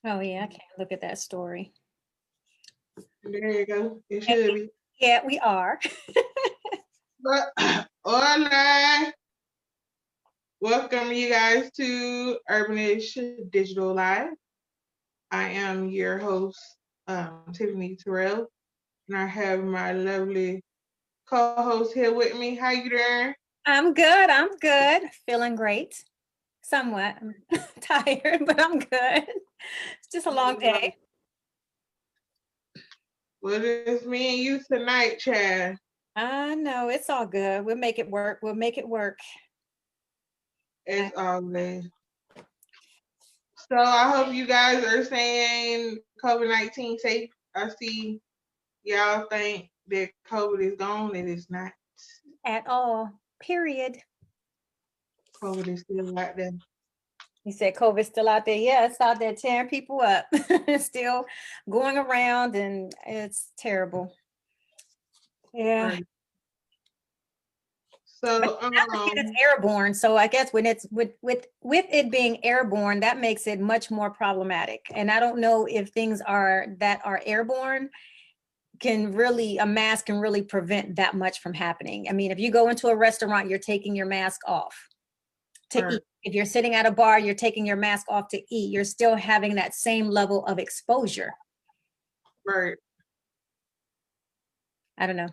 Oh yeah, I can't look at that story. There you go. It And should be. yeah, we are. But hola, welcome you guys to Urbanish Digital Live. I am your host, Tiffany Terrell, and I have my lovely co-host here with me. How you doing? I'm good. I'm good. Feeling great. Somewhat. I'm tired, but I'm good. It's just a long day. Well, it's me and you tonight, Chad. I know it's all good. We'll make it work. We'll make it work. As always. So I hope you guys are staying COVID-19 safe. I see y'all think that COVID is gone. It is not. At all. Period. COVID is still out there. You said COVID's still out there. Yeah, it's out there tearing people up. It's still going around and it's terrible. Yeah. Right. But So I understand it's airborne. So I guess when it's with it being airborne, that makes it much more problematic. And I don't know if things that are airborne a mask can really prevent that much from happening. I mean, if you go into a restaurant, you're taking your mask off to right. eat. If you're sitting at a bar, you're taking your mask off to eat. You're still having that same level of exposure. Right. I don't know.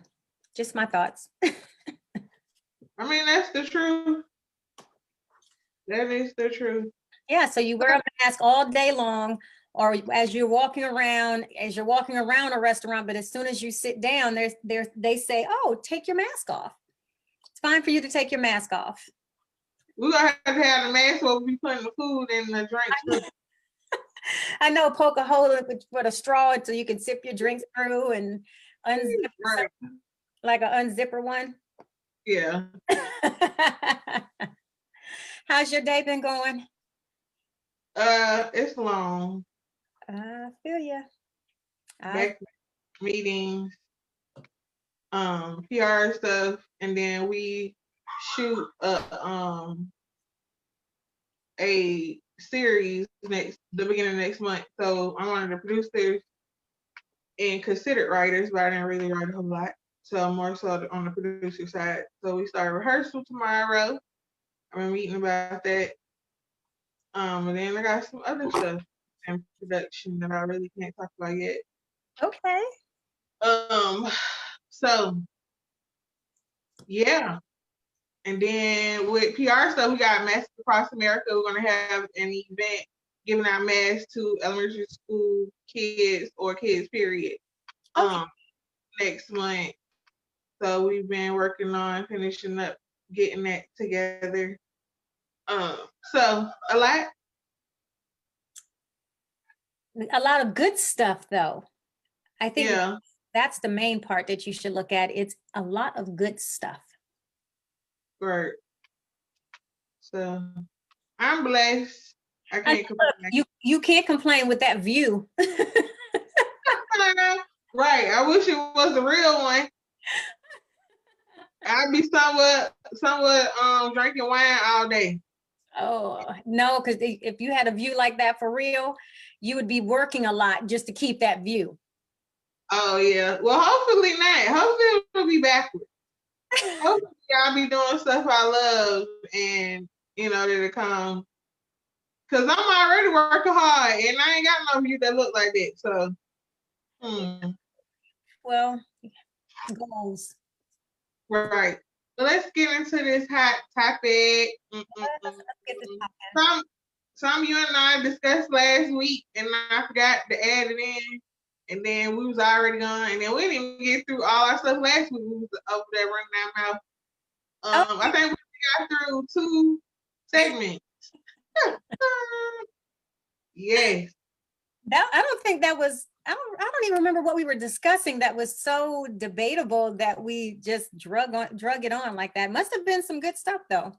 Just my thoughts. I mean, that's the truth. That is the truth. Yeah, so you wear a mask all day long, or as you're walking around a restaurant, but as soon as you sit down, they say, "Oh, take your mask off." It's fine for you to take your mask off. We're gonna have to have the mask where we putting the food and the drinks through. I know, poke a hole with a straw so you can sip your drinks through and unzip Right. like an unzipper one. Yeah. How's your day been going? It's long. I feel you. Back meetings, PR stuff, and then we shoot a series the beginning of next month. So I'm one of the producers and considered writers, but I didn't really write a whole lot. So more so on the producer side. So we start rehearsal tomorrow. I've been reading about that. And then I got some other stuff in production that I really can't talk about yet. Okay. Um, so yeah. And then with PR stuff, we got Masks Across America. We're gonna have an event giving out masks to elementary school kids or kids, period. Okay. Next month. So we've been working on finishing up getting that together. So A lot of good stuff, though. I think yeah, that's the main part that you should look at. It's a lot of good stuff. right. So I'm blessed. I And can't look, complain. you can't complain with that view. Right. I wish it was the real one. I'd be somewhat drinking wine all day. Oh, no, because if you had a view like that for real, you would be working a lot just to keep that view. Oh yeah. Well, hopefully not. Hopefully it'll be backwards. Hopefully I'll be doing stuff I love and that'll come. Cause I'm already working hard and I ain't got no view that look like that. So Well, goals. right. So let's get into this hot topic. Let's get this Some you and I discussed last week, and I forgot to add it in, and then we was already gone, and then we didn't even get through all our stuff last week. We was over there running our mouth. I think we got through 2 segments. Yes. I don't think that was. I don't even remember what we were discussing that was so debatable that we just drug it on like that. Must have been some good stuff though.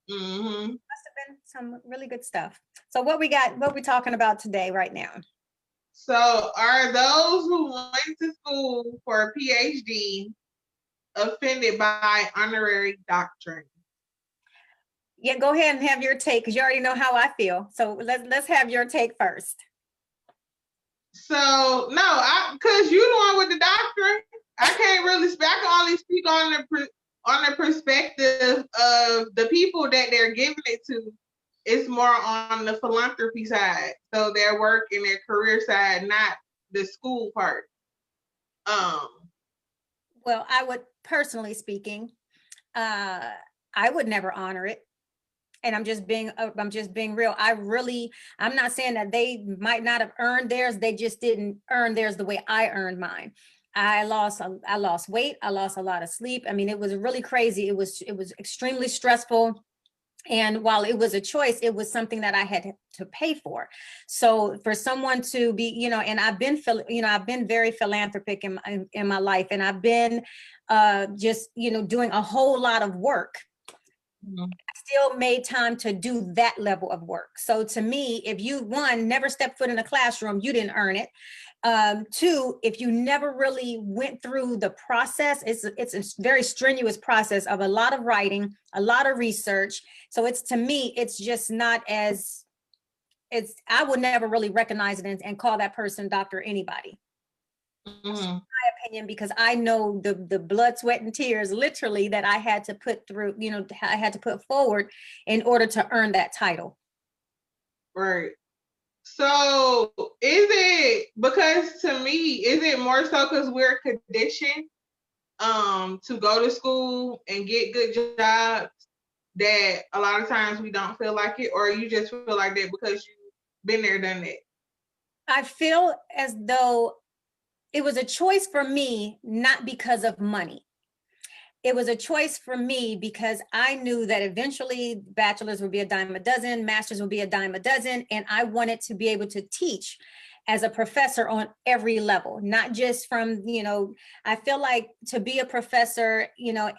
Mm-hmm. Must have been some really good stuff. So what we talking about today right now? So are those who went to school for a PhD offended by honorary doctrine? Yeah, go ahead and have your take because you already know how I feel. So let's have your take first. So no, cause you the one with the doctorate. I can't really speak. I can only speak on the perspective of the people that they're giving it to. It's more on the philanthropy side, so their work and their career side, not the school part. Um, Well, I would personally speaking, I would never honor it. And I'm just being real. I'm not saying that they might not have earned theirs. They just didn't earn theirs the way I earned mine. I lost weight. I lost a lot of sleep. I mean, it was really crazy. It was extremely stressful. And while it was a choice, it was something that I had to pay for. So for someone to be, and I've been very philanthropic in my life, and I've been just, doing a whole lot of work. mhm. Still made time to do that level of work. So to me, if you, one, never stepped foot in a classroom, you didn't earn it. Two, if you never really went through the process, it's a very strenuous process of a lot of writing, a lot of research. So it's, to me, it's just not as, I would never really recognize it and call that person doctor anybody. Mm-hmm. Opinion, because I know the blood, sweat, and tears literally that I had to put through, I had to put forward in order to earn that title. Right. So is it, because to me, is it more so because we're conditioned to go to school and get good jobs that a lot of times we don't feel like it, or you just feel like that because you've been there, done that? I feel as though it was a choice for me, not because of money. It was a choice for me because I knew that eventually bachelor's would be a dime a dozen, master's would be a dime a dozen, and I wanted to be able to teach as a professor on every level, not just from, I feel like to be a professor,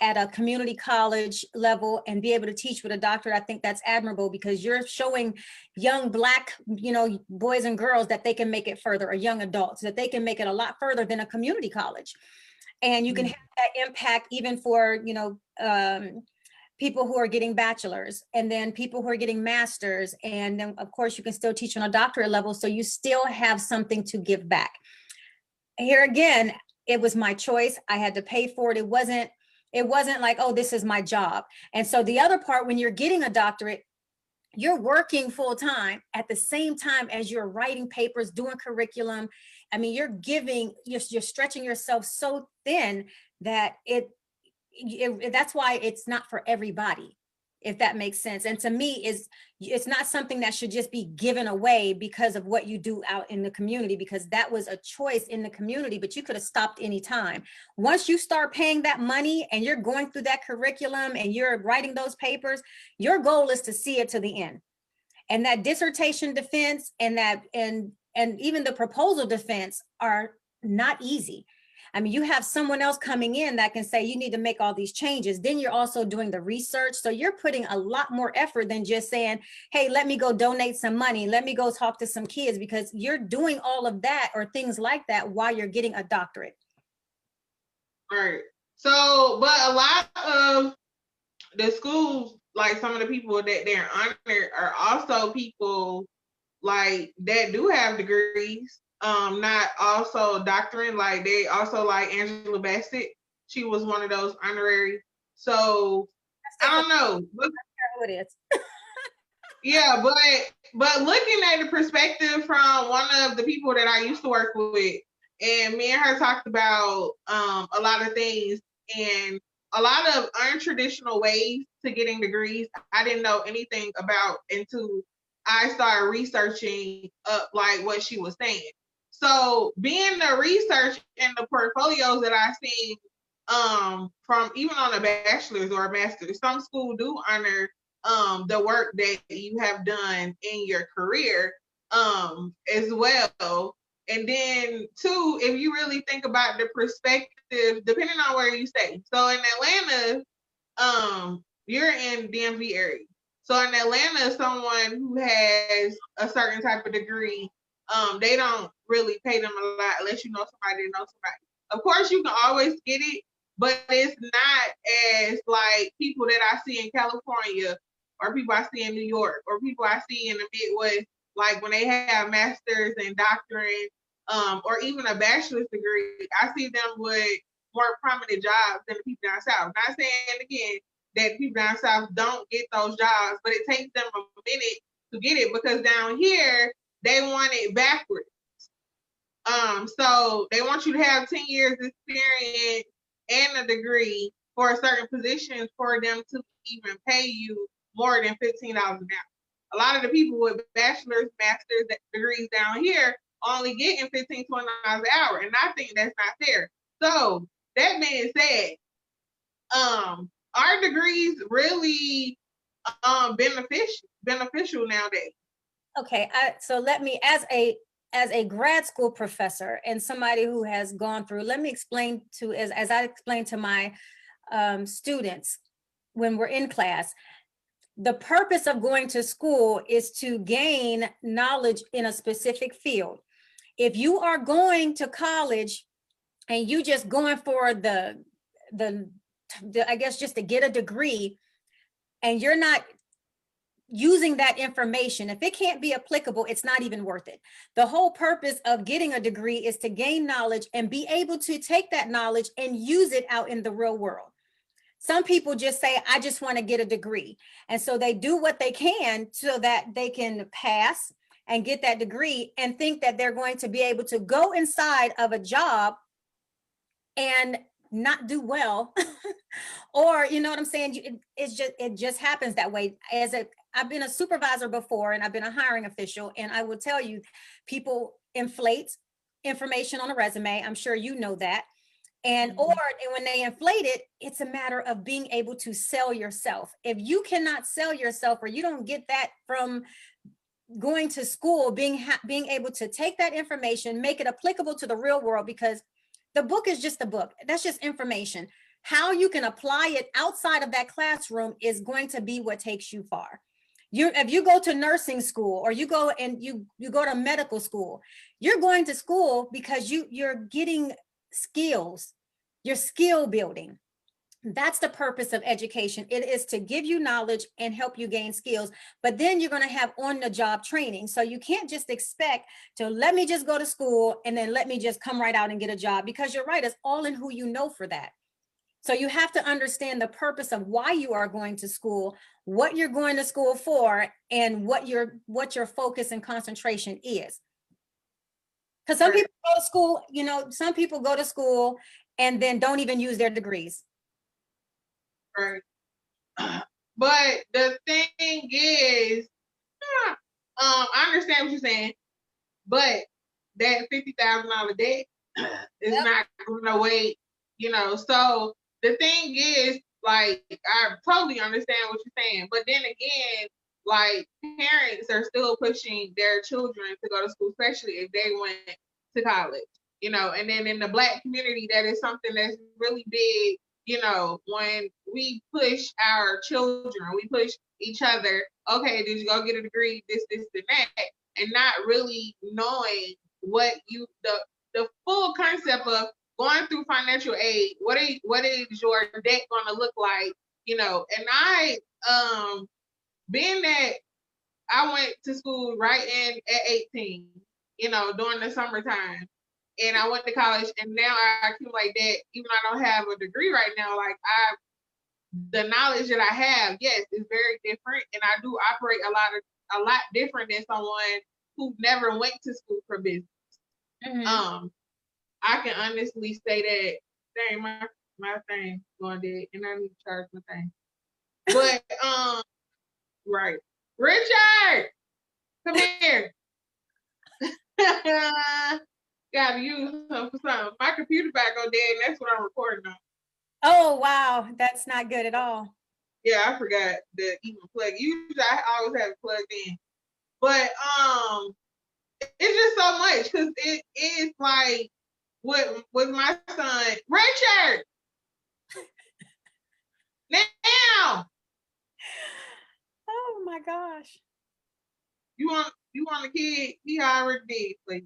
at a community college level and be able to teach with a doctorate, I think that's admirable because you're showing young Black, boys and girls that they can make it further, or young adults that they can make it a lot further than a community college. And you can have that impact even for, people who are getting bachelors, and then people who are getting masters. And then of course you can still teach on a doctorate level. So you still have something to give back. Here again, it was my choice. I had to pay for it. It wasn't like, oh, this is my job. And so the other part, when you're getting a doctorate, you're working full time at the same time as you're writing papers, doing curriculum. I mean, you're stretching yourself so thin that that's why it's not for everybody, if that makes sense. And to me, it's not something that should just be given away because of what you do out in the community, because that was a choice in the community, but you could have stopped any time. Once you start paying that money and you're going through that curriculum and you're writing those papers, your goal is to see it to the end. And that dissertation defense and even the proposal defense are not easy. I mean, you have someone else coming in that can say, you need to make all these changes. Then you're also doing the research. So you're putting a lot more effort than just saying, hey, let me go donate some money. Let me go talk to some kids, because you're doing all of that or things like that while you're getting a doctorate. Right. So, but a lot of the schools, like some of the people that they're honored, are also people like that do have degrees. Not also doctoring, like they also, like Angela Bassett, she was one of those honorary. So I don't know. Who it is. Yeah, but looking at the perspective from one of the people that I used to work with, and me and her talked about a lot of things and a lot of untraditional ways to getting degrees. I didn't know anything about until I started researching up like what she was saying. So being the research and the portfolios that I seen from even on a bachelor's or a master's, some schools do honor the work that you have done in your career as well. And then two, if you really think about the perspective, depending on where you stay. So in Atlanta, you're in DMV area. So in Atlanta, someone who has a certain type of degree, they don't really pay them a lot unless you know somebody that knows somebody. Of course, you can always get it, but it's not as like people that I see in California or people I see in New York or people I see in the Midwest, like when they have masters and doctorate or even a bachelor's degree, I see them with more prominent jobs than the people down south. Not saying again that people down south don't get those jobs, but it takes them a minute to get it because down here they want it backwards. So they want you to have 10 years experience and a degree for certain positions for them to even pay you more than $15 an hour. A lot of the people with bachelor's, master's degrees down here only getting $15, $20 an hour. And I think that's not fair. So that being said, our degrees really beneficial nowadays. Okay, so let me, as a grad school professor and somebody who has gone through, let me explain to, as I explain to my students when we're in class, the purpose of going to school is to gain knowledge in a specific field. If you are going to college and you just going for the I guess just to get a degree, and you're not using that information, if it can't be applicable, it's not even worth it. The whole purpose of getting a degree is to gain knowledge and be able to take that knowledge and use it out in the real world. Some people just say, I just want to get a degree. And so they do what they can so that they can pass and get that degree and think that they're going to be able to go inside of a job and not do well. Or, you know what I'm saying? It just happens that way. I've been a supervisor before and I've been a hiring official, and I will tell you, people inflate information on a resume. I'm sure you know that. And when they inflate it, it's a matter of being able to sell yourself. If you cannot sell yourself, or you don't get that from going to school, being able to take that information, make it applicable to the real world, because the book is just a book. That's just information. How you can apply it outside of that classroom is going to be what takes you far. If you go to nursing school, or you go to medical school, you're going to school because you're getting skills, you're skill building. That's the purpose of education. It is to give you knowledge and help you gain skills, but then you're going to have on-the-job training. So you can't just expect to let me just go to school and then let me just come right out and get a job, because you're right, it's all in who you know for that. So you have to understand the purpose of why you are going to school, what you're going to school for, and what your focus and concentration is. Because some people go to school, some people go to school and then don't even use their degrees. Right. But the thing is, I understand what you're saying, but that $50,000 debt is not going away, So the thing is, like, I totally understand what you're saying, but then again, like, parents are still pushing their children to go to school, especially if they went to college, and then in the Black community, that is something that's really big. When we push our children, we push each other, okay, did you go get a degree, this, and that, and not really knowing what the full concept of going through financial aid, what is your debt going to look like, and I, being that I went to school right at 18, during the summertime, and I went to college, and now I accumulate that, even though I don't have a degree right now, like, the knowledge that I have, yes, is very different, and I do operate a lot different than someone who never went to school for business. I can honestly say that, dang, my thing going dead, and I need to charge my thing. But right, Richard, come here. Gotta use him for something. My computer back on dead, and that's what I'm recording on. Oh wow, that's not good at all. Yeah, I forgot to even plug. Usually I always have it plugged in, but it's just so much, because it is like with my son, Richard. Now, oh my gosh, you want a kid? He already did, please.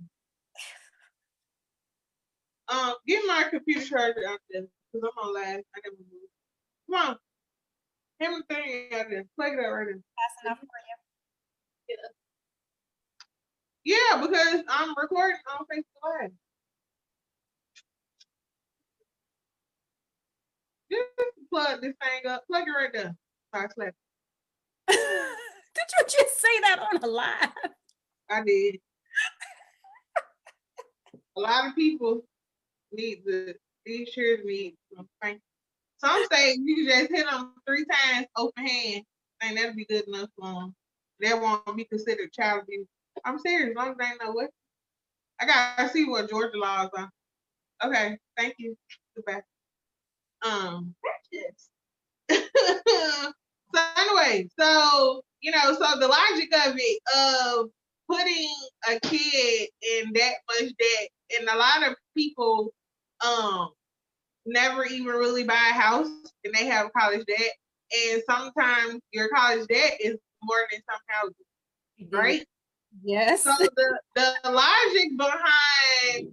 Get my computer charger out there, because I'm on live. I gotta move. Come on, have the thing out there. Plug it out right there. that's enough for you. Yeah, because I'm recording on Facebook Live. Just plug this thing up. Plug it right there. Did you just say that on a live? I did. A lot of people need these chairs need some thank. Some say you just hit them 3 times open hand, and that'll be good enough for them. That won't be considered child abuse. I'm serious. As long as they know what. I gotta see what Georgia laws are. Okay, thank you. Goodbye. Yes. So anyway, so so the logic of it of putting a kid in that much debt, and a lot of people never even really buy a house and they have college debt, and sometimes your college debt is more than some houses, right? Yes. So the logic behind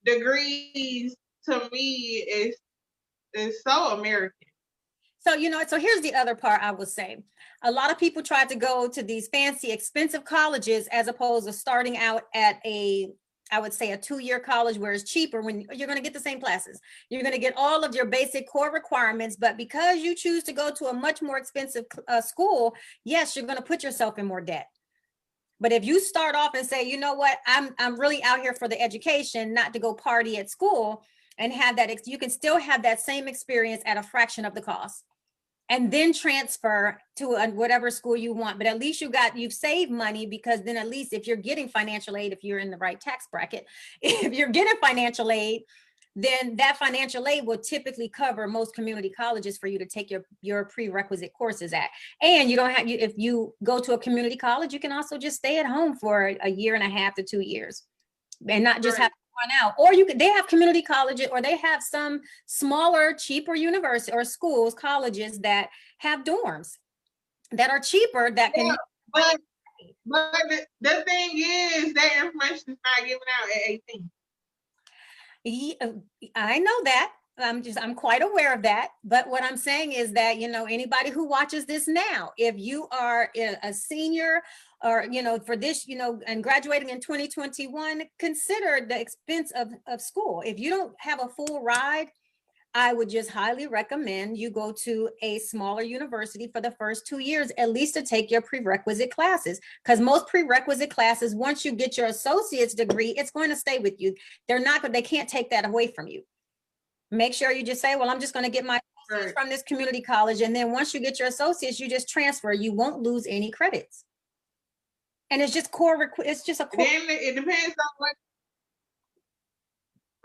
degrees to me is so American. So, so here's the other part I would say. A lot of people try to go to these fancy, expensive colleges as opposed to starting out at I would say a 2-year college where it's cheaper when you're going to get the same classes. You're going to get all of your basic core requirements, but because you choose to go to a much more expensive school, yes, you're going to put yourself in more debt. But if you start off and say, you know what, I'm really out here for the education, not to go party at school, and have that, you can still have that same experience at a fraction of the cost, and then transfer to whatever school you want. But at least you've saved money, because then at least if you're getting financial aid, if you're in the right tax bracket, if you're getting financial aid, then that financial aid will typically cover most community colleges for you to take your prerequisite courses at. And you don't have, if you go to a community college, you can also just stay at home for a year and a half to 2 years and not just have to run out. Or they have community colleges, or they have some smaller, cheaper university or schools, colleges that have dorms that are cheaper that can. But the thing is, that information is not given out at 18. I know that. I'm quite aware of that. But what I'm saying is that, anybody who watches this now, if you are a senior or, for this, and graduating in 2021, consider the expense of school. If you don't have a full ride, I would just highly recommend you go to a smaller university for the first 2 years, at least to take your prerequisite classes. Because most prerequisite classes, once you get your associate's degree, it's going to stay with you. They can't take that away from you. Make sure you just say, well, I'm just going to get my associates from this community college. And then once you get your associates, you just transfer. You won't lose any credits. And it's just it's just a core. Then it depends on what.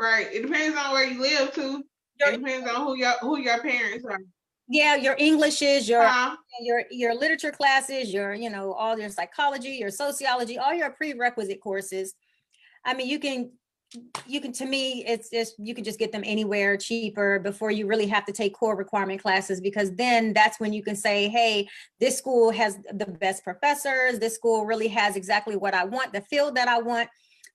Right. It depends on where you live too. It depends on who your parents are. Yeah, your English is your literature classes, all your psychology, your sociology, all your prerequisite courses. I mean, you can, to me, it's just, you can just get them anywhere cheaper before you really have to take core requirement classes, because then that's when you can say, hey, this school has the best professors. This school really has exactly what I want, the field that I want.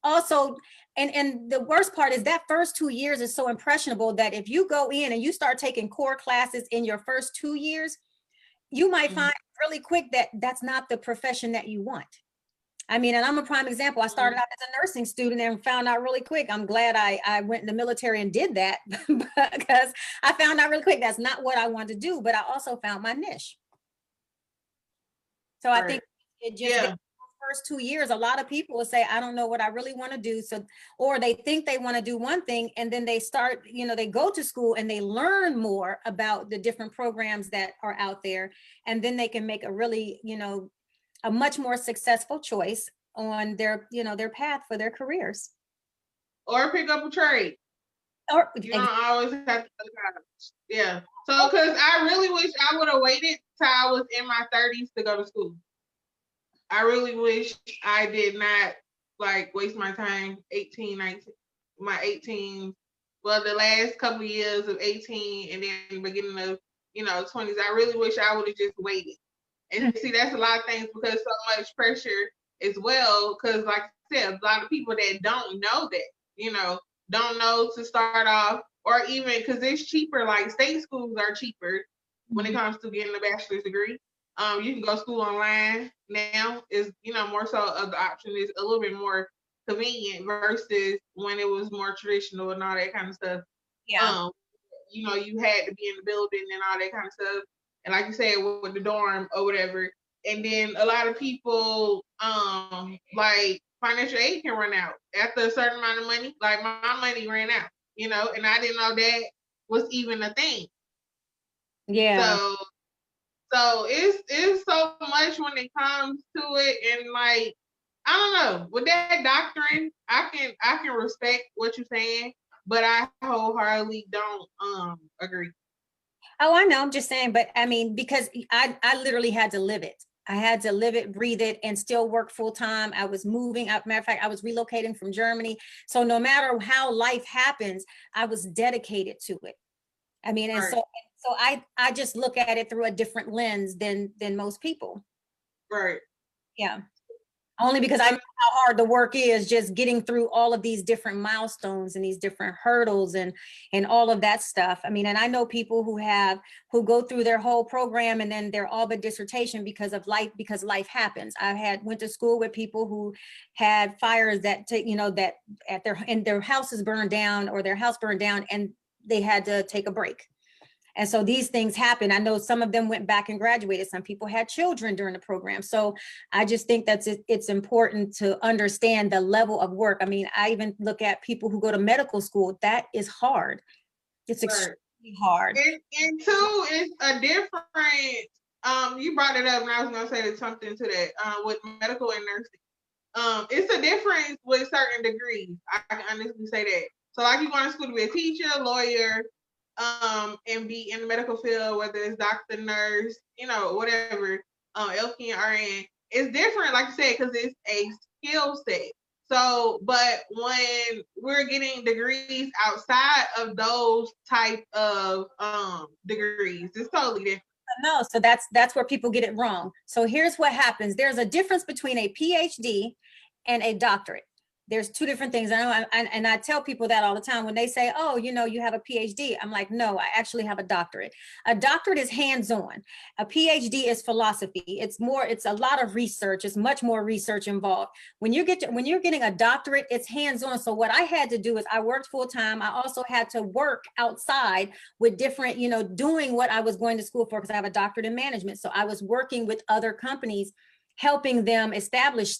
Also, and the worst part is that first 2 years is so impressionable that if you go in and you start taking core classes in your first 2 years, you might find really quick that that's not the profession that you want. I mean, and I'm a prime example. I started out as a nursing student and found out really quick. I'm glad I went in the military and did that, because I found out really quick that's not what I wanted to do, but I also found my niche. So I think it just first 2 years, a lot of people will say, I don't know what I really want to do. So, or they think they want to do one thing, and then they start, they go to school and they learn more about the different programs that are out there. And then they can make a really, a much more successful choice on their, their path for their careers. Or pick up a trade. Or you don't always have to go to college. Yeah. So, because I really wish I would have waited till I was in my 30s to go to school. I really wish I did not waste my time 18, 19, my 18, well, the last couple of years of 18 and then the beginning of, 20s. I really wish I would have just waited. And see, that's a lot of things, because so much pressure as well. Because like I said, a lot of people that don't know that, don't know to start off, or even because it's cheaper, like state schools are cheaper when it comes to getting a bachelor's degree. You can go school online. now is, more so of the option is a little bit more convenient versus when it was more traditional and all that kind of stuff. Yeah. Um, you had to be in the building and all that kind of stuff. And like you said, with the dorm or whatever. And then a lot of people, like financial aid can run out after a certain amount of money. Like my money ran out, and I didn't know that was even a thing. Yeah. So it's so much when it comes to it, and like I don't know with that doctrine, I can respect what you're saying, but I wholeheartedly don't agree. Oh, I know. I'm just saying, but I mean, because I literally had to live it. I had to live it, breathe it, and still work full time. I was moving. Matter of fact, I was relocating from Germany. So no matter how life happens, I was dedicated to it. I mean, and Right, so I just look at it through a different lens than most people. right. Yeah. Only because I know And how hard the work is, just getting through all of these different milestones and these different hurdles and all of that stuff. I mean, and I know people who go through their whole program and then they're all but dissertation because life happens. Went to school with people who had fires that that at their houses burned down or their house burned down and they had to take a break. And so these things happen. I know some of them went back and graduated. Some people had children during the program. So I just think it's important to understand the level of work. I mean, I even look at people who go to medical school. That is hard. It's right. extremely hard. And two, it's a different. You brought it up, and I was gonna say something to that. With medical and nursing, it's a difference with certain degrees. I can honestly say that. So, like, you going to school to be a teacher, lawyer, and be in the medical field, whether it's doctor, nurse, whatever, LPN, RN. It's different, like you said, because it's a skill set. So, but when we're getting degrees outside of those type of degrees, it's totally different. No, so that's where people get it wrong. So here's what happens. There's a difference between a PhD and a doctorate. There's two different things. I know, and I tell people that all the time when they say, "Oh, you have a PhD." I'm like, "No, I actually have a doctorate." A doctorate is hands-on. A PhD is philosophy. It's a lot of research. It's much more research involved. When you're getting a doctorate, it's hands-on. So what I had to do is I worked full time. I also had to work outside with different, doing what I was going to school for because I have a doctorate in management. So I was working with other companies, helping them establish,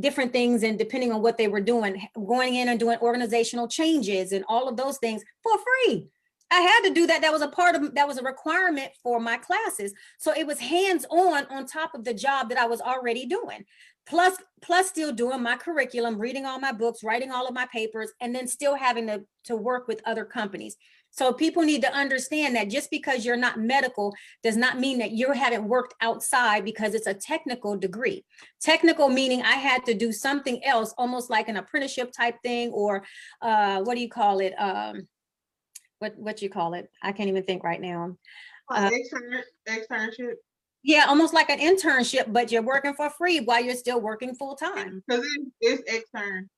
different things and depending on what they were doing, going in and doing organizational changes and all of those things for free. I had to do that. That was a requirement for my classes. So it was hands on top of the job that I was already doing. Plus still doing my curriculum, reading all my books, writing all of my papers, and then still having to work with other companies. So people need to understand that just because you're not medical does not mean that you haven't worked outside because it's a technical degree. Technical meaning I had to do something else, almost like an apprenticeship type thing, or what do you call it? What you call it? I can't even think right now. Like Uh, externship. yeah, almost like an internship, but you're working for free while you're still working full time. Because it's extern.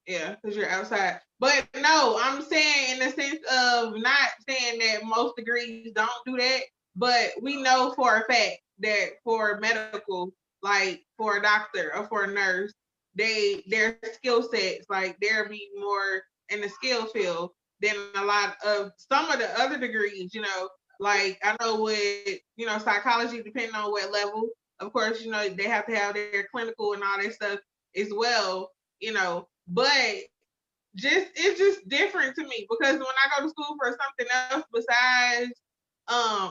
Yeah, because you're outside. But no, I'm saying in the sense of not saying that most degrees don't do that, but we know for a fact that for medical, like for a doctor or for a nurse, their skill sets, like they're be more in the skill field than a lot of some of the other degrees, Like I know with, psychology, depending on what level, of course, they have to have their clinical and all that stuff as well, but it's just different to me because when I go to school for something else besides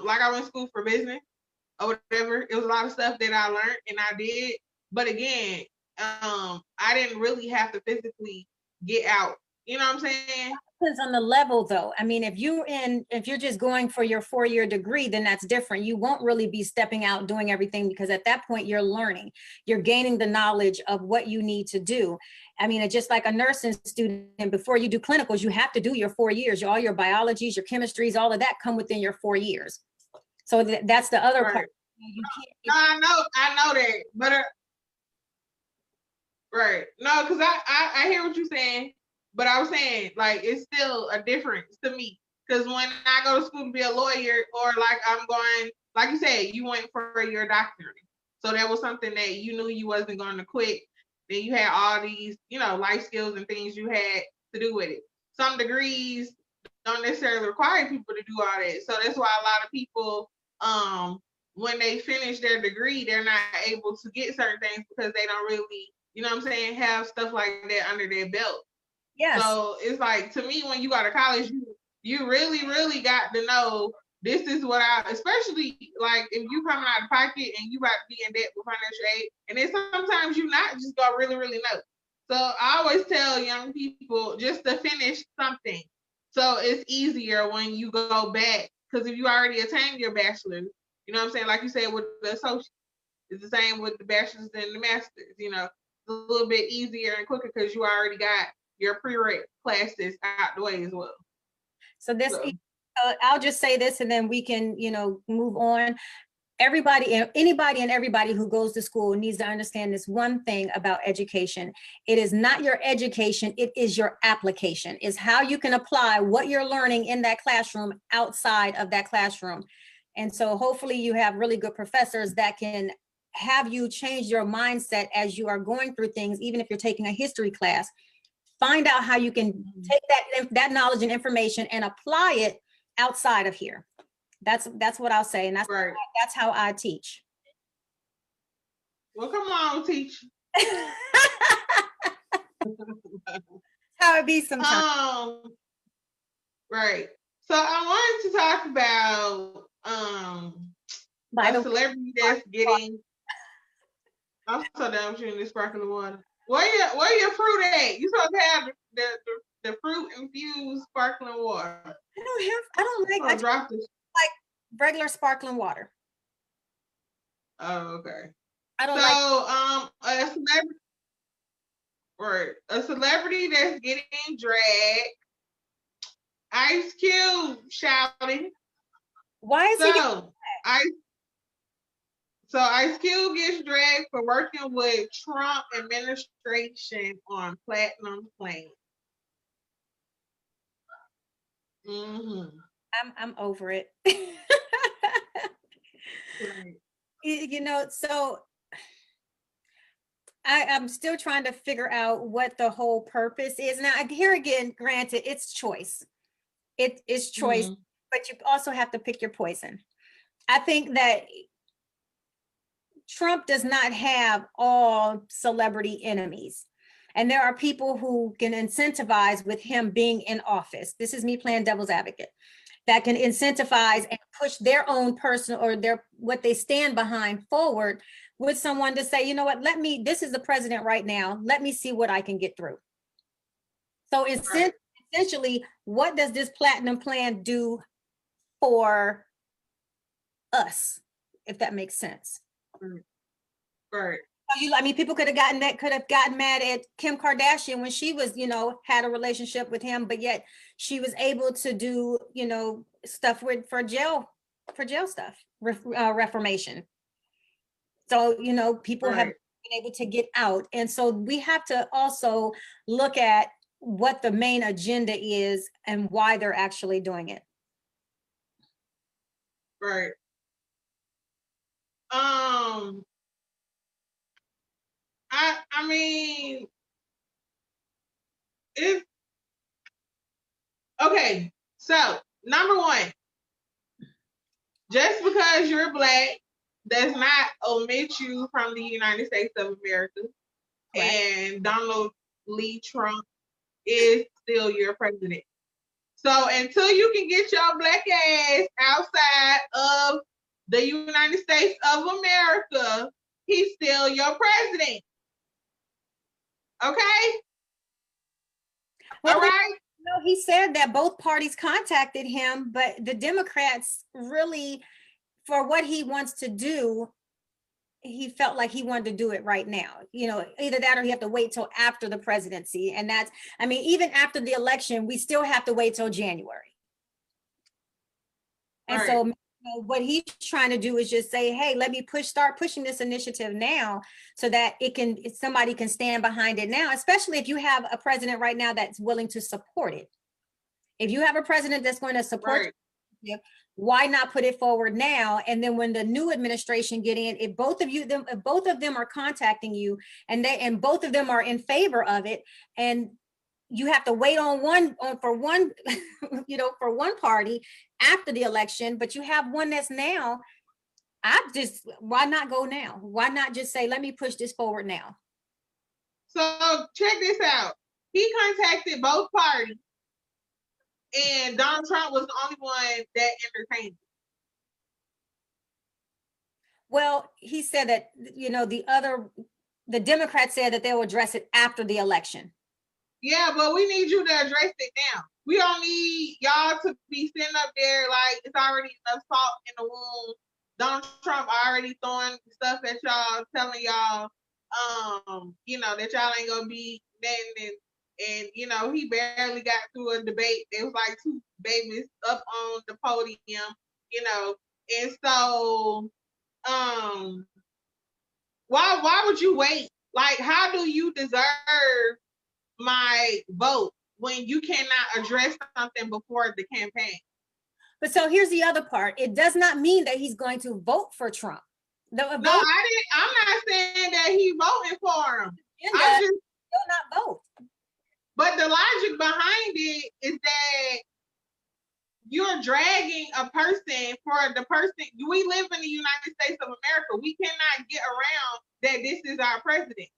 like I went to school for business or whatever, it was a lot of stuff that I learned and I did. But again, I didn't really have to physically get out. You know what I'm saying? Depends on the level though. I mean, if you're just going for your 4-year degree, then that's different. You won't really be stepping out doing everything because at that point you're learning, you're gaining the knowledge of what you need to do. I mean, it's just like a nursing student, before you do clinicals, you have to do your 4 years. All your biologies, your chemistries, all of that come within your 4 years. So that's the other Right. part. You can't, No, I know that, but right. No, because I hear what you're saying, but I was saying like it's still a difference to me because when I go to school to be a lawyer or like I'm going, like you said, you went for your doctorate. So that was something that you knew you wasn't going to quit. Then you had all these, life skills and things you had to do with it. Some degrees don't necessarily require people to do all that. So that's why a lot of people, when they finish their degree, they're not able to get certain things because they don't really, have stuff like that under their belt. Yes. So it's like, to me, when you go to college, you really, really got to know this is what especially like if you coming out of pocket and you about to be in debt with financial aid, and then sometimes you not just gonna really, really know. So I always tell young people just to finish something. So it's easier when you go back, because if you already attained your bachelor's, you know what I'm saying? Like you said with the associate, it's the same with the bachelor's and the master's, it's a little bit easier and quicker because you already got your prereq classes out the way as well. So this, I'll just say this and then we can, move on. Everybody and anybody and everybody who goes to school needs to understand this one thing about education. It is not your education, it is your application. It's how you can apply what you're learning in that classroom outside of that classroom. And so hopefully you have really good professors that can have you change your mindset as you are going through things, even if you're taking a history class. Find out how you can take that knowledge and information and apply it outside of here. That's what I'll say, and that's right. That's how I teach. Well, come on, teach. How it be sometimes. Right. So I wanted to talk about a celebrity that's getting. I'm so done with you in this sparkling water. Where your fruit at? You supposed to have the fruit infused sparkling water. I drop this. Like regular sparkling water. Oh, okay. I don't a celebrity, right? A celebrity that's getting dragged. Ice Cube shouting. Why is he? So Ice Cube gets dragged for working with Trump administration on platinum plans. Mm-hmm. I'm over it. Right. So I'm still trying to figure out what the whole purpose is. Now, here again, granted, it's choice. It is choice, mm-hmm. But you also have to pick your poison. I think that Trump does not have all celebrity enemies. And there are people who can incentivize with him being in office. This is me playing devil's advocate. That can incentivize and push their own personal or what they stand behind forward with someone to say, you know what, this is the president right now. Let me see what I can get through. So essentially, what does this platinum plan do for us, if that makes sense? Right. People could have gotten mad at Kim Kardashian when she was, had a relationship with him, but yet she was able to do, stuff for jail stuff, reformation. So, people have been able to get out. And so we have to also look at what the main agenda is and why they're actually doing it. Right. I mean, it's okay. So, number one, just because you're Black does not omit you from the United States of America. Right. And Donald Lee Trump is still your president. So until you can get your Black ass outside of the United States of America, he's still your president. Okay? Well, all right? He said that both parties contacted him, but the Democrats really, for what he wants to do, he felt like he wanted to do it right now. Either that or he have to wait till after the presidency. And even after the election, we still have to wait till January. And so what he's trying to do is just say, hey, let me start pushing this initiative now so that somebody can stand behind it now, especially if you have a president right now that's willing to support it. If you have a president that's going to support you, why not put it forward now? And then when the new administration get in, if both of them are contacting you and both of them are in favor of it, and you have to wait on for one, for one party after the election, but you have one that's now, why not go now? Why not just say, let me push this forward now? So check this out. He contacted both parties, and Donald Trump was the only one that entertained it. Well, he said that, the Democrats said that they'll address it after the election. Yeah, but we need you to address it now. We don't need y'all to be sitting up there like it's already enough salt in the wound. Donald Trump already throwing stuff at y'all, telling y'all, that y'all ain't gonna be nothing, and he barely got through a debate. There was like two babies up on the podium, and so why would you wait? Like, how do you deserve my vote when you cannot address something before the campaign? But so here's the other part. It does not mean that he's going to vote for Trump. I'm not saying that he voting for him. I just will not vote. But the logic behind it is that you're dragging a person for the person. We live in the United States of America. We cannot get around that this is our president.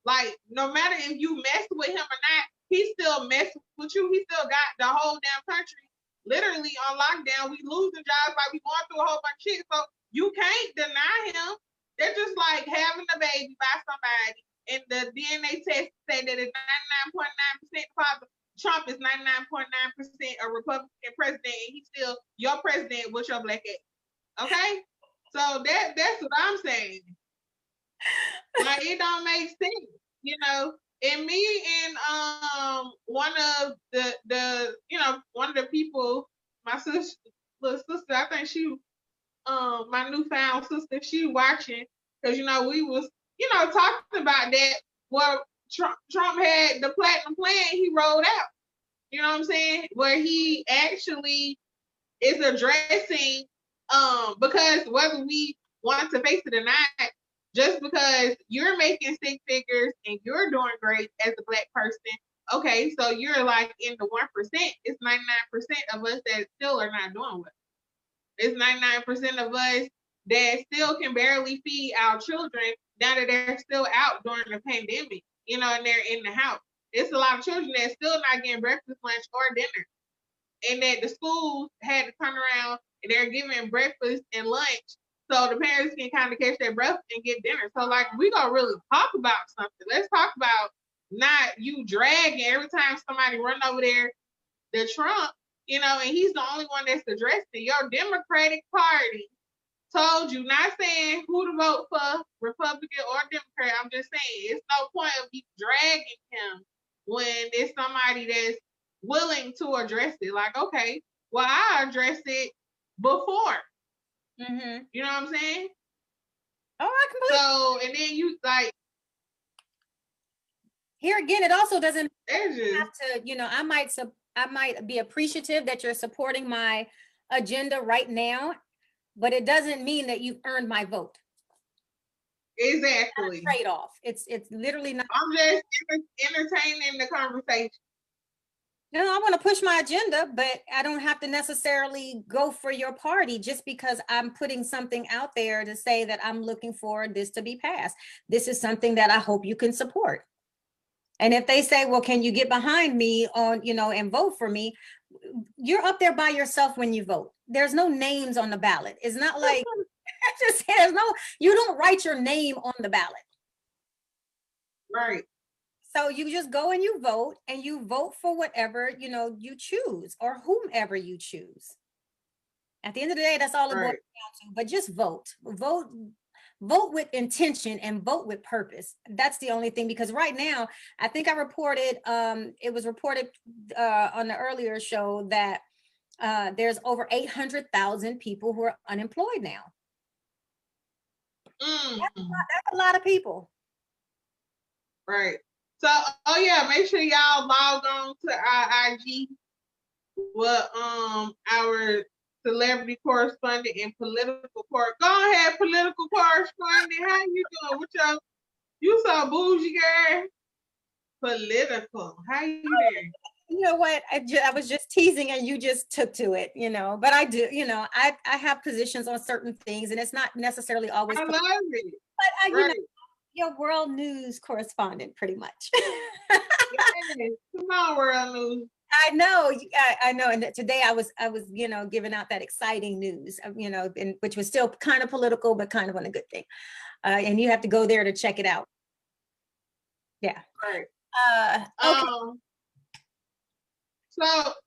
Like, no matter if you mess with him or not, he still messes with you. He still got the whole damn country literally on lockdown. We losing jobs, like we going through a whole bunch of shit. So you can't deny him. They're just like having a baby by somebody, and the DNA test say that it's 99.9% father. Trump is 99.9% a Republican president, and he's still your president with your black ass. Okay? So that's what I'm saying. Like, it don't make sense, And me and one of the people, my little sister, I think she my newfound sister, she watching, because we was talking about that. Well, Trump had the platinum plan he rolled out. You know what I'm saying? Where he actually is addressing because whether we want to face it or not, just because you're making six figures and you're doing great as a black person, okay, so you're like in the 1%. It's 99% of us that still are not doing well. It's 99% of us that still can barely feed our children now that they're still out during the pandemic, and they're in the house. It's a lot of children that's still not getting breakfast, lunch, or dinner. And that the schools had to turn around and they're giving breakfast and lunch so the parents can kind of catch their breath and get dinner. So, like, we gonna really talk about something. Let's talk about not you dragging every time somebody run over there the Trump, and he's the only one that's addressed it. Your Democratic Party told you, not saying who to vote for, Republican or Democrat. I'm just saying it's no point of you dragging him when it's somebody that's willing to address it. Like, okay, well, I addressed it before. Mm-hmm. You know what I'm saying? Oh, I completely. So, and then you like. Here again, it also doesn't have to, I might be appreciative that you're supporting my agenda right now, but it doesn't mean that you've earned my vote. Exactly. Trade-off. It's literally not. I'm just entertaining the conversation. No, I want to push my agenda, but I don't have to necessarily go for your party just because I'm putting something out there to say that I'm looking for this to be passed. This is something that I hope you can support. And if they say, well, can you get behind me on, and vote for me? You're up there by yourself when you vote. There's no names on the ballot. It's not like, you don't write your name on the ballot. Right. So you just go and you vote for whatever, you choose, or whomever you choose. At the end of the day, that's all it boils down to. But just vote with intention and vote with purpose. That's the only thing, because right now, I think I reported, it was reported on the earlier show that there's over 800,000 people who are unemployed now. That's a lot of people. Right. So, make sure y'all log on to our IG with our celebrity correspondent and political court. Go ahead, political correspondent. How you doing? What your you so bougie, girl? Political. How you doing? You know what? I was just teasing and you just took to it, but I do, I have positions on certain things and it's not necessarily always, I but love it. I, Right. your world news correspondent pretty much. Yes. Come on, world news. I know, I know. And today I was, giving out that exciting news, and which was still kind of political, but kind of on a good thing. And you have to go there to check it out. Yeah. Right. Okay.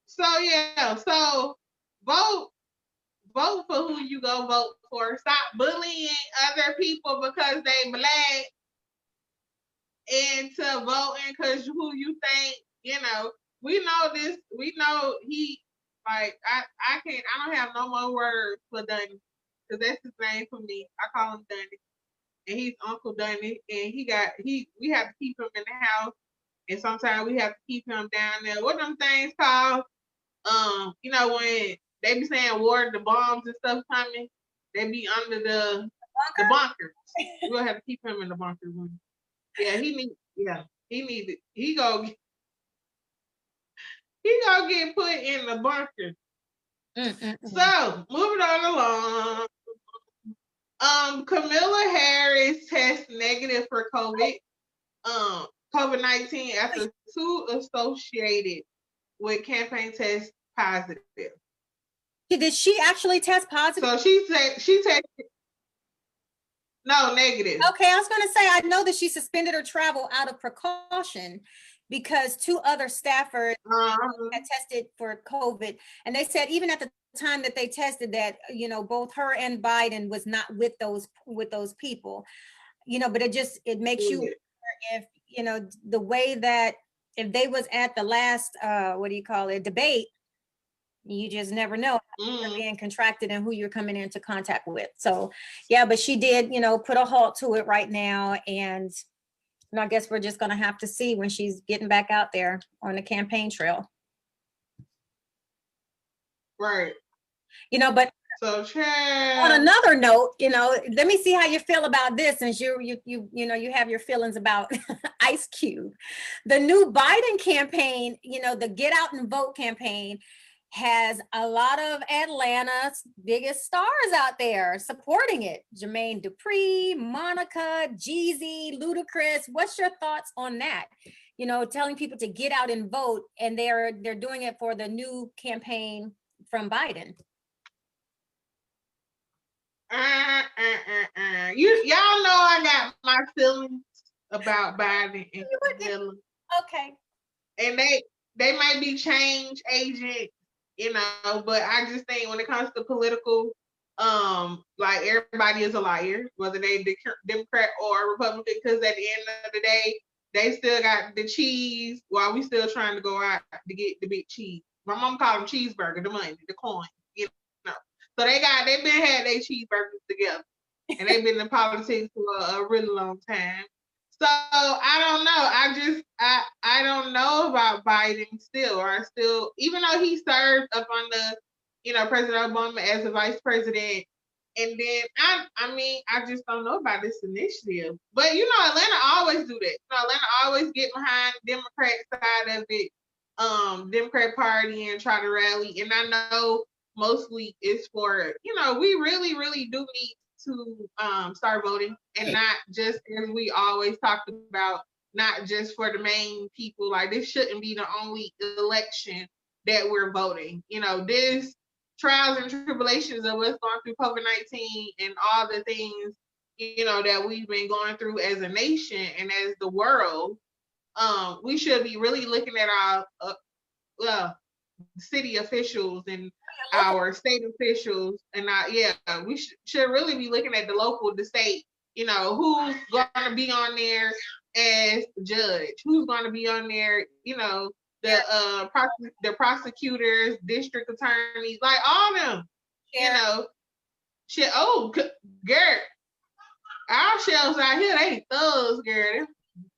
So yeah. So vote vote for who you go vote for. Stop bullying other people because they black into voting because who you think, we know this, we know he like I don't have no more words for Dunny. Because that's his name for me. I call him Dunny. And he's Uncle Dunny. And we have to keep him in the house. And sometimes we have to keep him down there. What them things called? When they be saying war, the bombs and stuff coming, they be under the bunkers. We'll have to keep him in the bunker room. Yeah, he needs it. He gonna get put in the bunker. So moving on along. Kamala Harris tests negative for COVID-19 after 2 associated with campaign tests positive. Did she actually test positive? So she tested no negative. Okay, I was going to say I know that she suspended her travel out of precaution because 2 other staffers had tested for COVID, and they said even at the time that they tested that both her and Biden was not with those people, but it makes you wonder if the way that if they was at the last debate, you just never know how you're being contracted and who you're coming into contact with. So yeah, but she did put a halt to it right now, and I guess we're just going to have to see when she's getting back out there on the campaign trail. Right. But so on another note, let me see how you feel about this, since you have your feelings about Ice Cube. The new Biden campaign, the Get Out and Vote campaign, has a lot of Atlanta's biggest stars out there supporting it. Jermaine Dupri, Monica, Jeezy, Ludacris. What's your thoughts on that? Telling people to get out and vote, and they're doing it for the new campaign from Biden. Y'all know I got my feelings about Biden and Camilla. Okay. And they might be change agents, but I just think when it comes to political, like everybody is a liar, whether they Democrat or Republican, because at the end of the day, they still got the cheese while we still trying to go out to get the big cheese. My mom called them cheeseburger, the money, the coin, So they've been had their cheeseburgers together, and they've been in politics for a really long time. So I don't know. I don't know about Biden still, even though he served up under, President Obama as a vice president. And then I just don't know about this initiative. But Atlanta always do that. Atlanta always get behind the Democrat side of it, Democrat Party, and try to rally. And I know mostly it's for, we really, really do need to start voting, and not just as we always talked about, not just for the main people. Like, this shouldn't be the only election that we're voting. This trials and tribulations of us going through COVID-19 and all the things, that we've been going through as a nation and as the world. We should be really looking at our city officials and our state officials, and we should really be looking at the local, the state, who's going to be on there as judge, who's going to be on there, the prosecutors, district attorneys, like all them, shit. Oh, Garrett, our shells out here, they thugs, Garrett.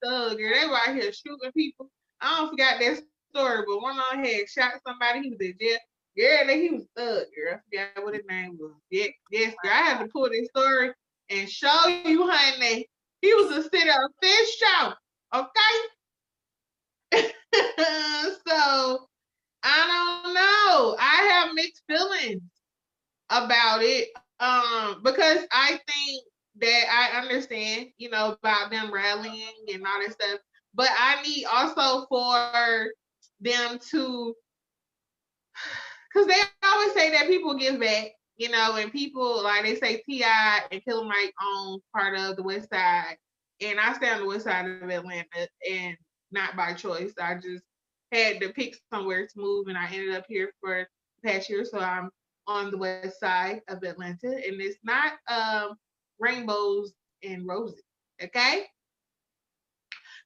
They out here shooting people. I don't forgot that story, but one on had shot somebody. He was in jail. Yeah, that he was thug, girl. I forgot what his name was. Yeah, yes, girl. I had to pull this story and show you, honey. He was a sit a fish shop. Okay. So I don't know. I have mixed feelings about it. Because I think that I understand, about them rallying and all that stuff. But I need also for them to, because they always say that people give back, and people, like they say T.I. and Killer Mike own part of the West Side. And I stay on the West Side of Atlanta, and not by choice. I just had to pick somewhere to move, and I ended up here for the past year. So I'm on the West Side of Atlanta, and it's not rainbows and roses. Okay.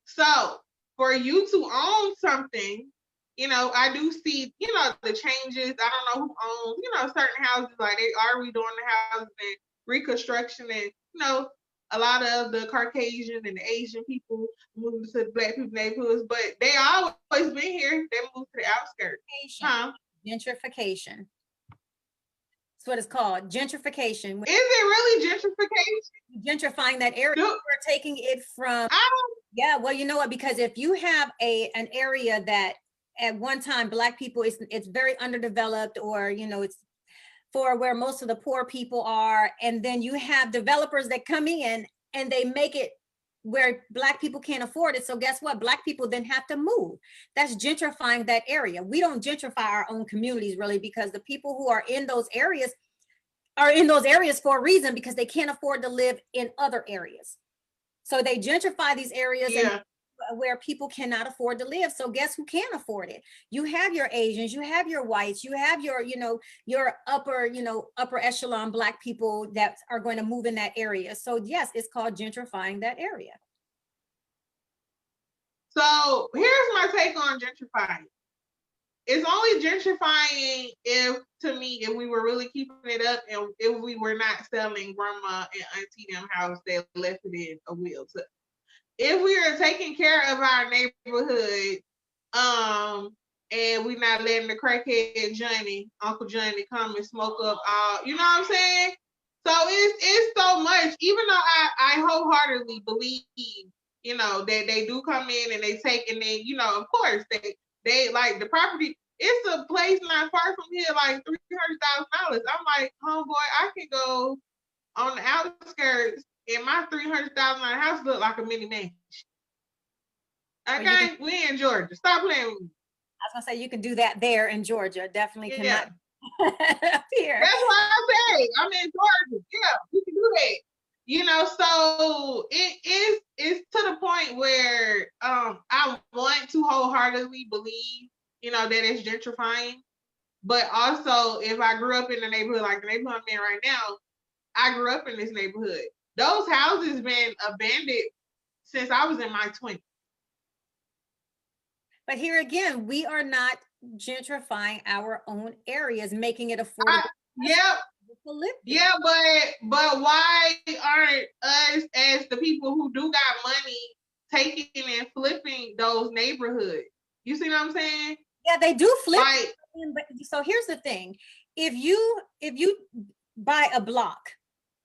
So for you to own something, I do see, the changes. I don't know who owns, certain houses, like they are redoing the houses and reconstruction, and, a lot of the Caucasian and the Asian people moved to the Black people neighborhoods, but they always been here. They moved to the outskirts. Huh? Gentrification. That's what it's called, gentrification. Is it really gentrification? Gentrifying that area. We're taking it from, yeah, well, you know what? Because if you have an area that at one time Black people, it's very underdeveloped, or, it's for where most of the poor people are. And then you have developers that come in and they make it where Black people can't afford it. So guess what? Black people then have to move. That's gentrifying that area. We don't gentrify our own communities, really, because the people who are in those areas are in those areas for a reason, because they can't afford to live in other areas. So they gentrify these areas, yeah, where people cannot afford to live. So guess who can afford it? You have your Asians, you have your whites, you have your, your upper echelon Black people that are going to move in that area. So yes, it's called gentrifying that area. So here's my take on gentrifying. It's only gentrifying if we were really keeping it up, and if we were not selling grandma and auntie them house that left it in a will. So if we are taking care of our neighborhood, and we not letting the crackhead Uncle Johnny come and smoke up all, you know what I'm saying? So it's so much, even though I wholeheartedly believe, that they do come in and they take, and then, of course they like the property. It's a place not far from here, like $300,000. I'm like, homeboy, I can go on the outskirts, and my $300,000 house look like a mini mansion. Okay, we in Georgia. Stop playing with me. I was gonna say, you can do that there in Georgia. Definitely cannot up here. That's why I say I'm in Georgia. Yeah, we can do that. So it's to the point where I want to wholeheartedly believe, that it's gentrifying. But also, if I grew up in the neighborhood, like the neighborhood I'm in right now, I grew up in this neighborhood. Those houses been abandoned since I was in my 20s. But here again, we are not gentrifying our own areas, making it affordable. Yeah, but why aren't us, as the people who do got money, taking and flipping those neighborhoods? You see what I'm saying? Yeah, they do flip. But so here's the thing: if you buy a block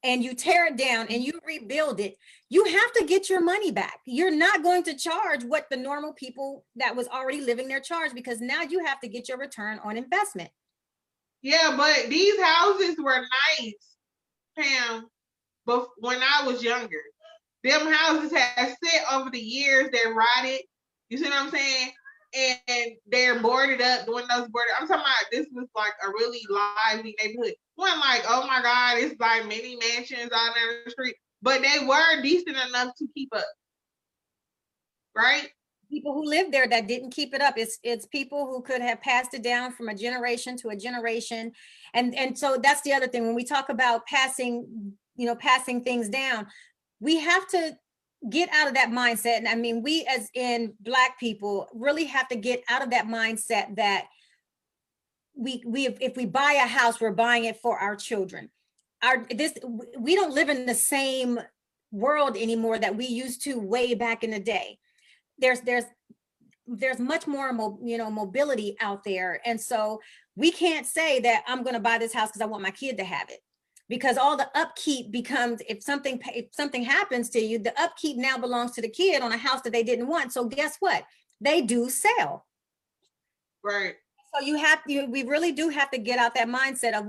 and you tear it down and you rebuild it, you have to get your money back. You're not going to charge what the normal people that was already living there charge, because now you have to get your return on investment. Yeah, but these houses were nice, Pam, but when I was younger. Them houses have sit over the years, they're rotted. You see what I'm saying? And they're boarded up, doing those boarded. I'm talking about, this was like a really lively neighborhood. One like, oh my God, it's like many mansions out there in the street, but they were decent enough to keep up, right? People who live there that didn't keep it up. It's people who could have passed it down from a generation to a generation, and so that's the other thing when we talk about passing things down. We have to get out of that mindset. And I mean, we as in Black people really have to get out of that mindset that if we buy a house, we're buying it for our children. We don't live in the same world anymore that we used to way back in the day. There's there's much more mobility out there. And so we can't say that I'm going to buy this house because I want my kid to have it, because all the upkeep becomes, if something happens to you, the upkeep now belongs to the kid on a house that they didn't want. So guess what? They do sell. Right. So we really do have to get out that mindset of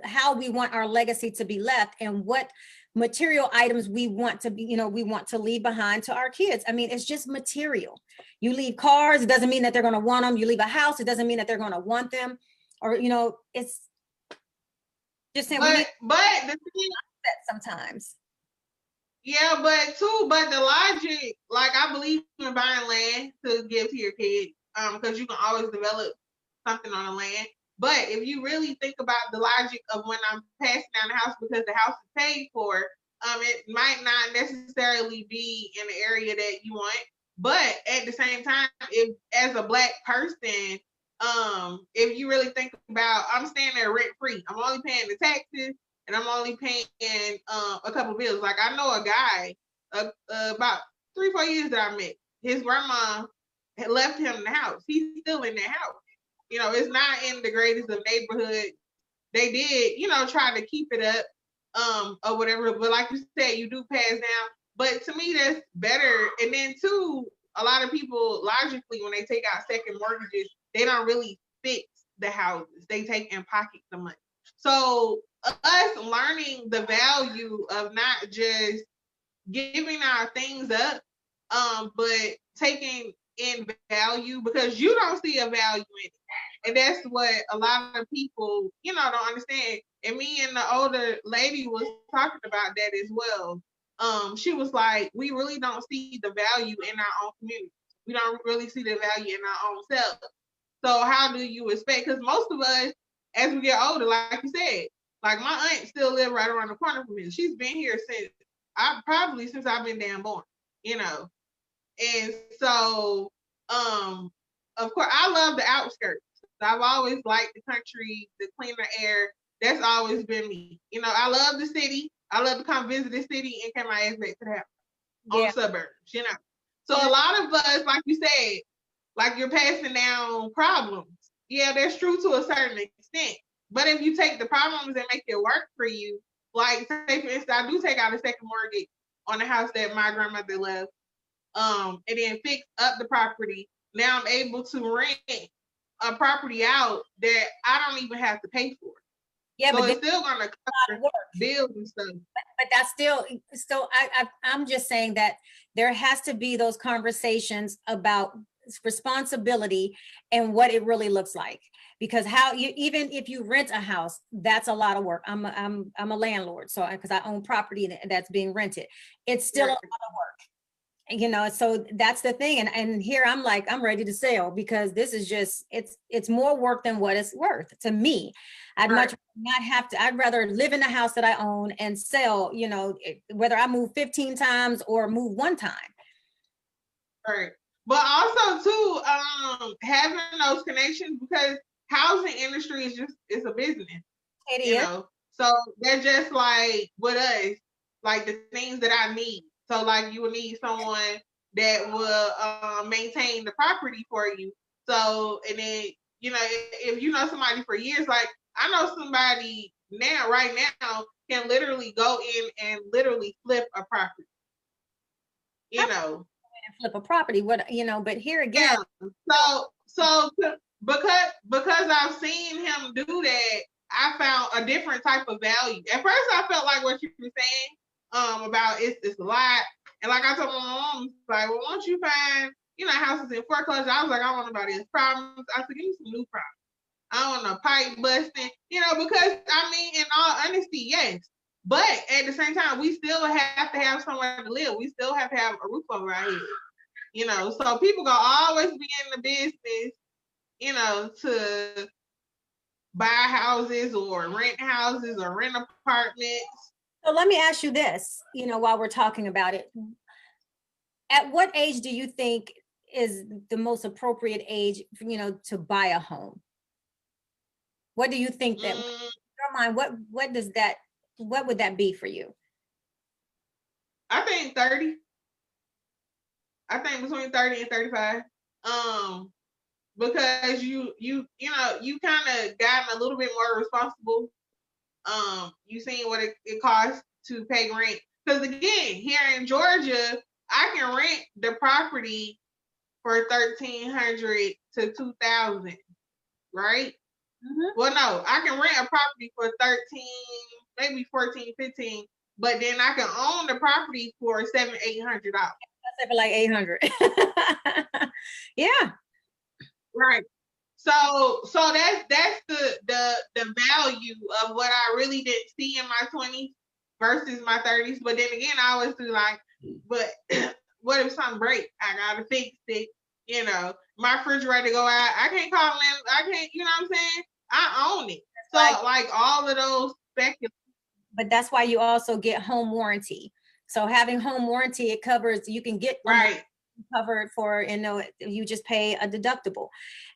how we want our legacy to be left, and what material items we want to be, we want to leave behind to our kids. I mean, it's just material. You leave cars, it doesn't mean that they're going to want them. You leave a house, it doesn't mean that they're going to want them. Or, it's just saying, we need but the thing, that sometimes. yeah, but the logic, like, I believe in buying land to give to your kids, because you can always develop something on the land. But if you really think about the logic of when I'm passing down the house because the house is paid for, it might not necessarily be in the area that you want. But at the same time, if as a Black person, if you really think about, I'm staying there rent free. I'm only paying the taxes, and I'm only paying a couple bills. Like, I know a guy about 3-4 years that I met. His grandma had left him the house. He's still in that house. It's not in the greatest of neighborhoods. They did, try to keep it up, or whatever. But like you said, you do pass down. But to me, that's better. And then too, a lot of people logically, when they take out second mortgages, they don't really fix the houses. They take and pocket the money. So us learning the value of not just giving our things up, but taking in value, because you don't see a value in it. And that's what a lot of people, don't understand. And me and the older lady was talking about that as well. She was like, we really don't see the value in our own community. We don't really see the value in our own self. So how do you expect? Because most of us, as we get older, like you said, like my aunt still live right around the corner from me. She's been here since I've been damn born, And so, of course, I love the outskirts. I've always liked the country, the cleaner air. That's always been me. I love the city. I love to come visit the city and carry my ass back to the house on the suburbs. So a lot of us, like you said, like, you're passing down problems. Yeah, that's true to a certain extent. But if you take the problems and make it work for you, like, say for instance, I do take out a second mortgage on the house that my grandmother left, and then fix up the property. Now I'm able to rent a property out that I don't even have to pay for. Yeah, so but it's still gonna cover bills and stuff. But that's still, I'm just saying that there has to be those conversations about responsibility and what it really looks like. Because even if you rent a house, that's a lot of work. I'm a landlord, so because I own property that's being rented, it's still a lot of work. So that's the thing. And here I'm like, I'm ready to sell, because this is just, it's more work than what it's worth to me. I'd much not have to, I'd rather live in the house that I own and sell, whether I move 15 times or move one time. Right. But also too, having those connections, because housing industry it's a business. It is. So they're just like with us, like the things that I need. So like you will need someone that will maintain the property for you. So, and then, if you know somebody for years, like I know somebody right now can literally go in and literally flip a property. And flip a property, but here again. Yeah. So because I've seen him do that, I found a different type of value. At first, I felt like what you were saying, about it's a lot, and like I told my mom, like, well, once you find, houses in foreclosure, I was like, I don't want nobody else's problems. I said, give me some new problems. I don't want no pipe busting, because I mean, in all honesty, yes. But at the same time, we still have to have somewhere to live. We still have to have a roof over our head. So people gonna always be in the business, to buy houses or rent houses or rent apartments. So let me ask you this, while we're talking about it, at what age do you think is the most appropriate age, to buy a home? What do you think that, in your mind, what would that be for you? I think 30. I think between 30 and 35. Because you know, you kind of gotten a little bit more responsible. You seen what it costs to pay rent. Because again, here in Georgia, I can rent the property for 1,300 to 2,000, right? Well, no, I can rent a property for 13, maybe 14, 15, but then I can own the property for $700, $800. I said for like 800. Yeah. Right. So that's the value of what I really didn't see in my 20s versus my 30s. But then again, I always do like, but what if something breaks? I gotta fix it. You know, my refrigerator go out. I can't call them. I can't. You know what I'm saying? I own it. So like all of those speculative. But that's why you also get home warranty. So having home warranty, it covers, you can get Right. covered for, you know, you just pay a deductible,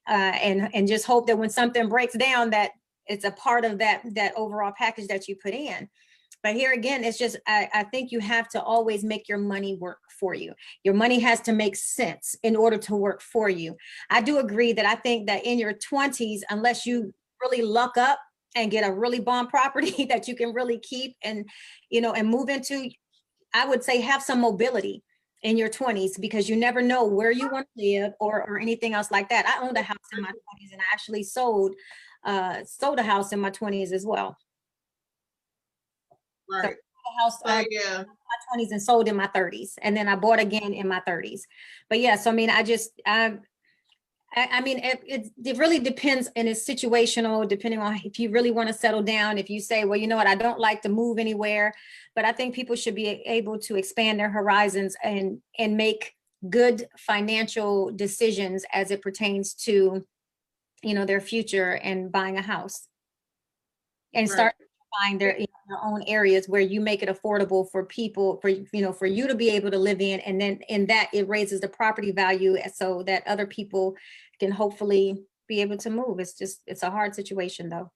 and just hope that when something breaks down, that it's a part of that overall package that you put in. But here again, it's just, I think you have to always make your money work for you. Your money has to make sense in order to work for you. I do agree that I think that in your 20s, unless you really luck up and get a really bomb property that you can really keep and, you know, and move into, I would say have some mobility in your 20s, because you never know where you want to live or anything else like that. I owned a house in my 20s, and I actually sold a house in my 20s as well. So Right. a house Yeah. in my 20s and sold in my 30s, and then I bought again in my 30s. But yeah, so I mean, I mean, it really depends, and it's situational, depending on if you really want to settle down. If you say, well, you know what, I don't like to move anywhere, but I think people should be able to expand their horizons and make good financial decisions as it pertains to, you know, their future and buying a house, and start find their own areas where you make it affordable for people, for, you know, for you to be able to live in, and then in that it raises the property value so that other people can hopefully be able to move. It's just, it's a hard situation though.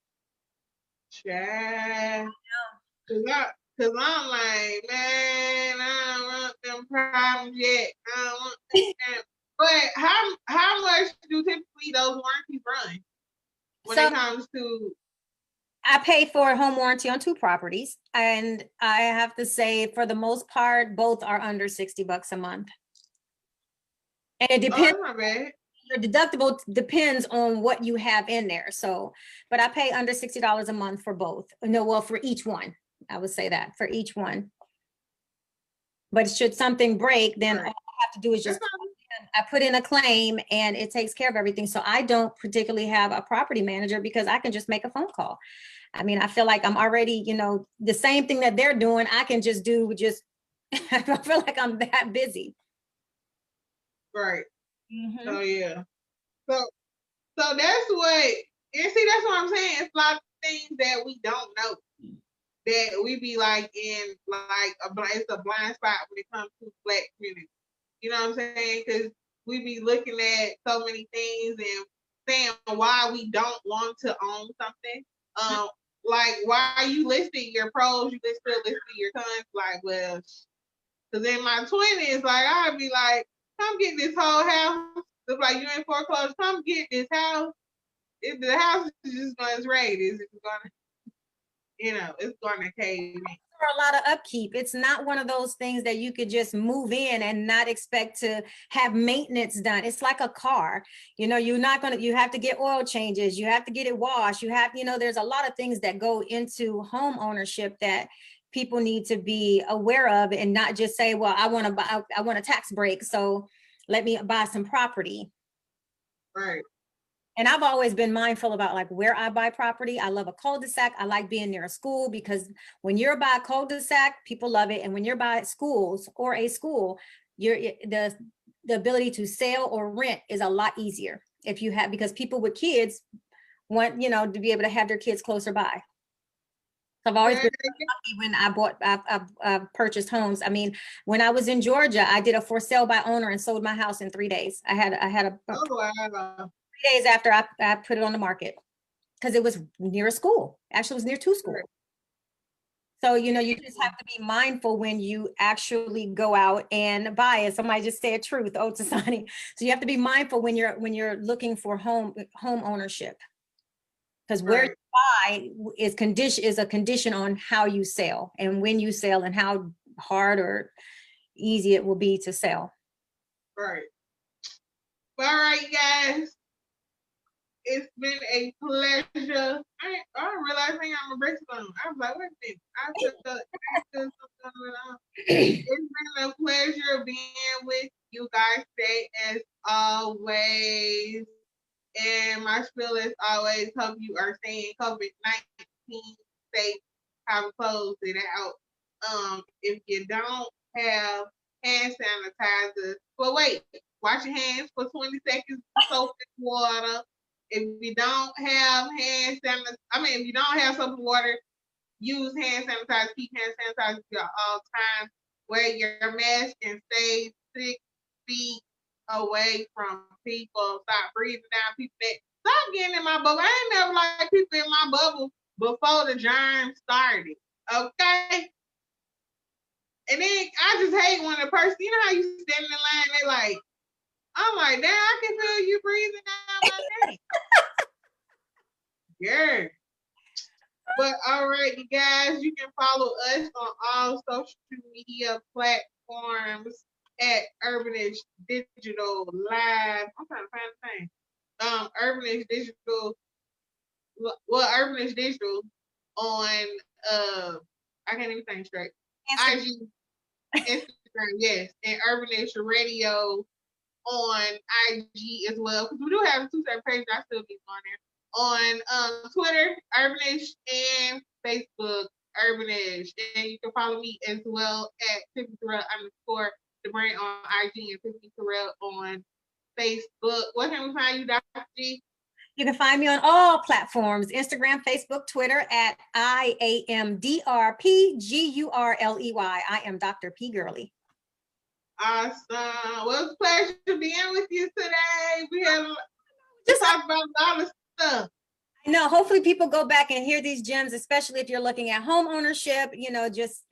Yeah. Cause I'm like, man, I don't want them problems yet. I don't want them. But how much do typically those warranties run when So it comes to? I pay for a home warranty on 2 properties, and I have to say, for the most part, both are under $60 a month. And it Oh, depends. that's not bad. Your deductible depends on what you have in there. So, but I pay under $60 a month for both. No, well, for each one, I would say that for each one. But should something break, then all I have to do is just, I put in a claim and it takes care of everything. So I don't particularly have a property manager, because I can just make a phone call. I mean, I feel like I'm already, you know, the same thing that they're doing, I can just do just, I feel like I'm that busy. Right. Mhm. So yeah. So that's what, and see, that's what I'm saying. It's a lot of things that we don't know, that we be like in like it's a blind spot when it comes to Black community. You know what I'm saying? Because we be looking at so many things and saying why we don't want to own something. Like why are you listing your pros? You still listing your cons? Like, well, because in my 20s, like I'd be like, come get this whole house. It's like you in foreclosure. Come get this house. If the house is just going to raid, it's going to, you know, it's going to cave in. For a lot of upkeep. It's not one of those things that you could just move in and not expect to have maintenance done. It's like a car. You know, you're not going to, you have to get oil changes, you have to get it washed, you have, you know, there's a lot of things that go into home ownership that people need to be aware of, and not just say, well, I want to buy, I want a tax break, so let me buy some property. Right. And I've always been mindful about like where I buy property. I love a cul-de-sac. I like being near a school, because when you're by a cul-de-sac, people love it. And when you're by schools or a school, you're the ability to sell or rent is a lot easier if you have, because people with kids want, you know, to be able to have their kids closer by. So I've always been lucky when I've purchased homes. I mean, when I was in Georgia, I did a for sale by owner and sold my house in 3 days. I had a Oh, wow. 3 days after I put it on the market, because it was near a school. Actually, it was near 2 schools. So, you know, you just have to be mindful when you actually go out and buy it. Somebody just said truth, oh, Tasani. So you have to be mindful when you're looking for home ownership. Because where you buy is a condition on how you sell and when you sell and how hard or easy it will be to sell. Right. All right, guys. It's been a pleasure. I realized I got my braces on. I was like, wait a minute. I feel something going on. It's been a pleasure being with you guys today, as always. And my spiel is always hope you are staying COVID-19 safe, have closed it out. If you don't have hand sanitizer, well, wait, wash your hands for 20 seconds, soap and water. If you don't have hand sanitizer, if you don't have soap and water, use hand sanitizer, keep hand sanitizer at all times. Wear your mask and stay 6 feet away from people. Stop breathing down people that stop getting in my bubble. I ain't never like people in my bubble before the germs started. Okay? And then I just hate when a person, you know how you stand in line, they like, I'm like, damn, I can feel you breathing down my neck. Yeah. But all right, you guys, you can follow us on all social media platforms at Urbanish Digital Live. I'm trying to find the thing. Urbanish Digital. Well, Urbanish Digital on I can't even think straight. IG, Instagram, yes, and Urbanish Radio on IG as well, because we do have 2 separate pages. I still be on there. On Twitter, Urbanish, and Facebook, Urbanish. And you can follow me as well at Tiffany Terrell _ the brand on IG and Tiffany Terrell on Facebook. What can we find you, Dr. G? You can find me on all platforms, Instagram, Facebook, Twitter at IAMDRPGURLEY. I am Dr. P. Gurley. Awesome. Well, it's a pleasure being with you today. We have just talked about a lot of stuff. I know. Hopefully people go back and hear these gems, especially if you're looking at home ownership, you know, just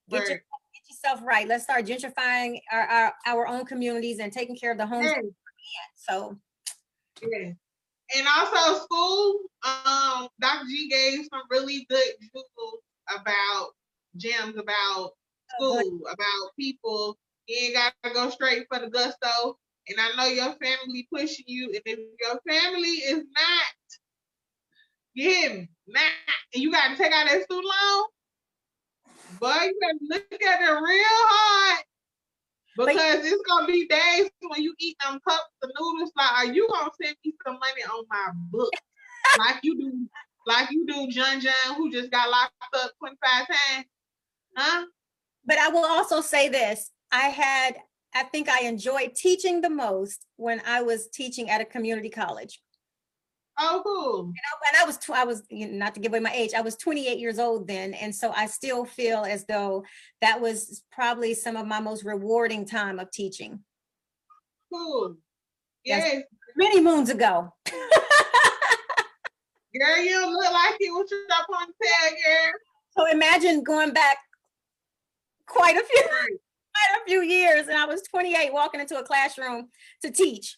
get yourself right. Let's start gentrifying our own communities and taking care of the homes. Yes. So. Yeah. And also school, Dr. G gave some really good jewels about gems, about school, about people. You ain't gotta go straight for the gusto. And I know your family pushing you. And if your family is not, you hear me, not, and you gotta take out that student loan, boy, you gotta look at it real hard. Because it's gonna be days when you eat them cups of noodles. Like, are you gonna send me some money on my book, like you do, John, who just got locked up 25 times, huh? But I will also say this: I think I enjoyed teaching the most when I was teaching at a community college. Oh, cool. You know, and I was not to give away my age, I was 28 years old then. And so I still feel as though that was probably some of my most rewarding time of teaching. Cool. Yes. Many moons ago. Girl, you don't look like it with your ponytail, girl. So imagine going back quite a few years, and I was 28 walking into a classroom to teach.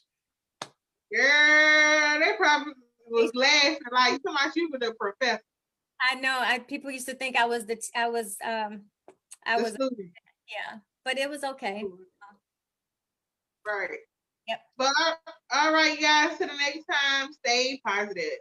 Girl, they probably was laughing like so much you were the professor. I know. People used to think I was student. Yeah, but it was okay. Right. Yep. But all right, guys, to the next time, stay positive.